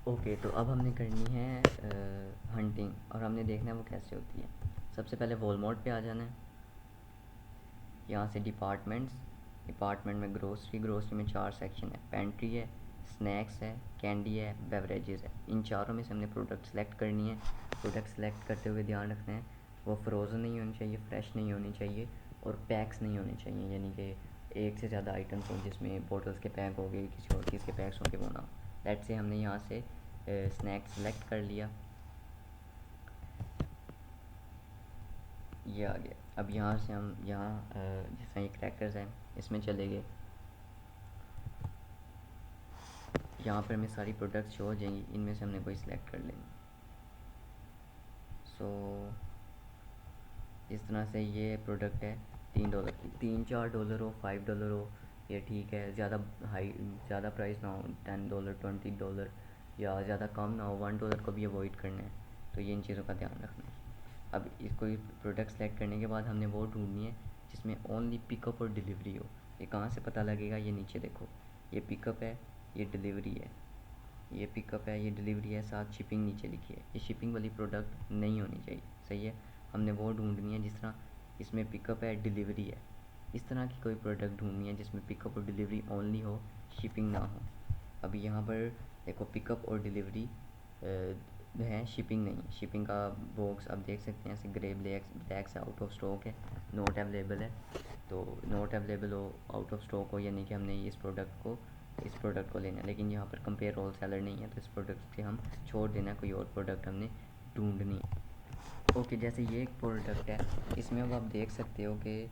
Okay, तो अब हमने करनी है हंटिंग, और हमने देखना है वो कैसे होती है। सबसे पहले वॉल मोड पे आ जाना है। यहाँ से डिपार्टमेंट में ग्रोसरी में 4 सेक्शन है। पेंट्री है, स्नैक्स है, कैंडी है, बेवरेजेस है। इन चारों में से हमने प्रोडक्ट सेलेक्ट करनी है। प्रोडक्ट सेलेक्ट करते हुए ध्यान रखना है वो फ्रोज़न नहीं होनी चाहिए, फ्रेश नहीं होनी चाहिए, और पैक्स नहीं होने चाहिए, यानी कि एक से ज़्यादा आइटम्स हों जिसमें बोटल्स के पैक हो गए, किसी और चीज़ के पैक्स हों के वो ना हो। दैट से हमने यहाँ से स्नैक्स सेलेक्ट कर लिया, ये आ गया। अब यहाँ से हम जैसा ये क्रैकर्स हैं इसमें चले गए। यहाँ पर हमें सारी प्रोडक्ट्स शो हो जाएंगी, इनमें से हमने कोई सिलेक्ट कर लेंगे। सो इस तरह से ये प्रोडक्ट है $3 की, $3-4 हो, $5 हो, ये ठीक है। ज़्यादा प्राइस ना हो, $10 $20, या ज़्यादा कम ना हो, $1 को भी अवॉइड करना है। तो ये इन चीज़ों का ध्यान रखना है। अब इसको प्रोडक्ट सेलेक्ट करने के बाद हमने वो ढूंढनी है जिसमें ओनली पिकअप और डिलीवरी हो। ये कहाँ से पता लगेगा, ये नीचे देखो, ये पिकअप है, ये डिलीवरी है, ये पिकअप है, ये डिलीवरी है, साथ शिपिंग नीचे लिखी है। ये शिपिंग वाली प्रोडक्ट नहीं होनी चाहिए, सही है। हमने वो ढूंढनी है जिस तरह इसमें पिकअप है, डिलीवरी है, इस तरह की कोई प्रोडक्ट ढूंढनी है जिसमें पिकअप और डिलीवरी ओनली हो, शिपिंग ना हो। अभी यहाँ पर देखो पिकअप और डिलीवरी है, शिपिंग नहीं है। शिपिंग का बॉक्स आप देख सकते हैं, ऐसे ग्रे ब्लैक से आउट ऑफ स्टॉक है, नॉट अवेलेबल है। तो नॉट अवेलेबल हो, आउट ऑफ स्टॉक हो, यानी कि हमने इस प्रोडक्ट को लेना है। लेकिन यहाँ पर कंपेयर होल सेलर नहीं है, तो इस प्रोडक्ट से हम छोड़ देना, कोई और प्रोडक्ट हमने ढूंढनी है। ओके, जैसे ये एक प्रोडक्ट है, इसमें अब आप देख सकते हो कि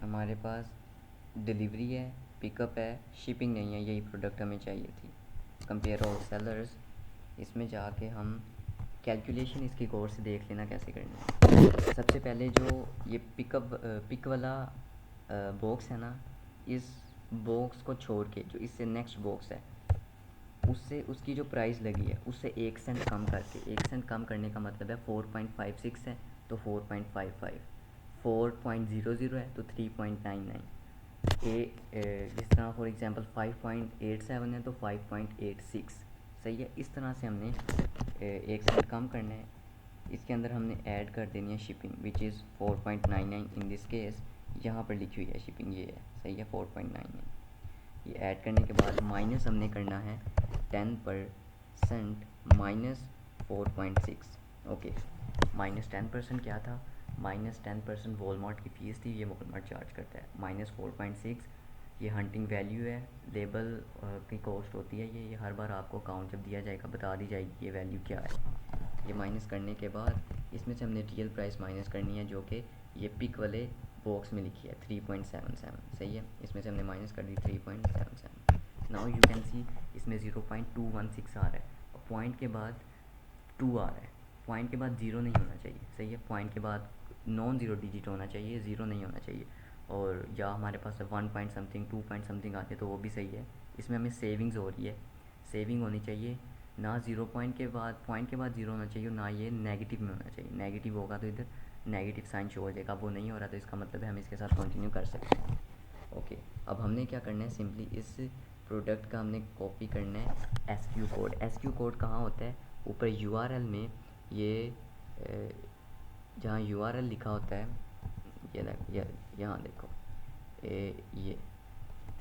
हमारे पास डिलीवरी है, पिकअप है, शिपिंग नहीं है। यही प्रोडक्ट हमें चाहिए थी। कंपेयर ऑल सेलर्स, इसमें जाके हम कैलकुलेशन इसकी गौर से देख लेना कैसे करनी है। सबसे पहले जो ये पिक वाला बॉक्स है ना, इस बॉक्स को छोड़ के जो इससे नेक्स्ट बॉक्स है, उससे उसकी जो प्राइस लगी है उससे 1 सेंट कम करके, 1 सेंट कम करने का मतलब है 4.56 है तो 4.55, 4.00 है तो 3.99, जिस तरह फॉर एग्जांपल 5.87 है तो 5.86, सही है। इस तरह से हमने 1 सेंट कम करना है। इसके अंदर हमने ऐड कर देनी है shipping, which is 4.99 in this case. यहाँ पर लिखी हुई है शिपिंग, ये है, सही है, 4.99। ये ऐड करने के बाद माइनस हमने करना है 10% -4.6। ओके, -10% क्या था, -10% वॉलमार्ट की फ़ीस थी, ये वॉलमार्ट चार्ज करता है। -4.6 ये हंटिंग वैल्यू है, लेबल की कॉस्ट होती है। ये हर बार आपको अकाउंट जब दिया जाएगा बता दी जाएगी ये वैल्यू क्या है। ये माइनस करने के बाद इसमें से हमने रियल प्राइस माइनस करनी है, जो कि ये पिक वाले बॉक्स में लिखी है 3.77, सही है। इसमें से हमने माइनस कर दी 3.77। नाउ यू कैन सी इसमें 0.216 आ रहा है, और पॉइंट के बाद 2 आ रहा है। पॉइंट के बाद ज़ीरो नहीं होना चाहिए, सही है। पॉइंट के बाद नॉन ज़ीरो डिजिट होना चाहिए, ज़ीरो नहीं होना चाहिए। और या हमारे पास 1 पॉइंट समथिंग 2 पॉइंट समथिंग आते तो वो भी सही है। इसमें हमें सेविंग्स हो रही है, सेविंग होनी चाहिए ना। पॉइंट के बाद ज़ीरो होना चाहिए, ना ये नेगेटिव में होना चाहिए। नेगेटिव होगा तो इधर नेगेटिव साइन शो हो जाएगा, वो नहीं हो रहा तो इसका मतलब है हम इसके साथ कंटिन्यू कर सकते हैं। ओके, अब हमने क्या करना है, सिंपली इस प्रोडक्ट का हमने कॉपी करना है SQ कोड। SQ कोड कहाँ होता है, ऊपर URL में, ये जहाँ URL लिखा होता है, ये यहाँ देखो, ये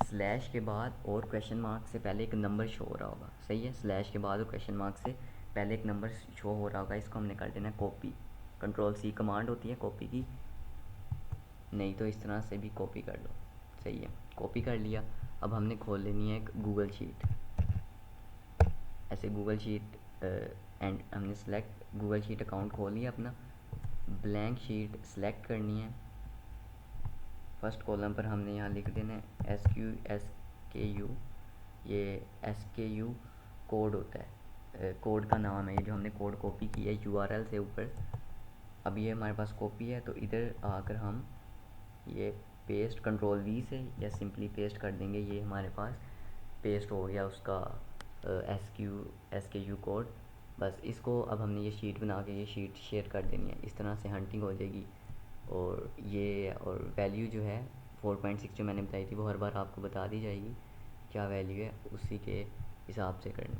स्लैश के बाद और क्वेश्चन मार्क से पहले एक नंबर शो हो रहा होगा, सही है। स्लैश के बाद और क्वेश्चन मार्क से पहले एक नंबर शो हो रहा होगा, इसको हमने कर देना कॉपी। Ctrl+C कमांड होती है कॉपी की, नहीं तो इस तरह से भी कॉपी कर लो, सही है। कॉपी कर लिया। अब हमने खोल लेनी है एक गूगल शीट, ऐसे गूगल शीट, एंड हमने सेलेक्ट गूगल शीट अकाउंट खोल लिया अपना। ब्लैंक शीट सेलेक्ट करनी है। फर्स्ट कॉलम पर हमने यहाँ लिख देना है SKU। ये SKU कोड होता है, कोड का नाम है, ये जो हमने कोड कॉपी किया है URL से ऊपर। अब ये हमारे पास कॉपी है, तो इधर आकर हम ये पेस्ट Ctrl+V से या सिंपली पेस्ट कर देंगे। ये हमारे पास पेस्ट हो गया उसका SKU कोड। बस इसको अब हमने ये शीट बना के ये शीट शेयर कर देनी है, इस तरह से हंटिंग हो जाएगी। और वैल्यू जो है 4.6 जो मैंने बताई थी वो हर बार आपको बता दी जाएगी, क्या वैल्यू है उसी के हिसाब से करना।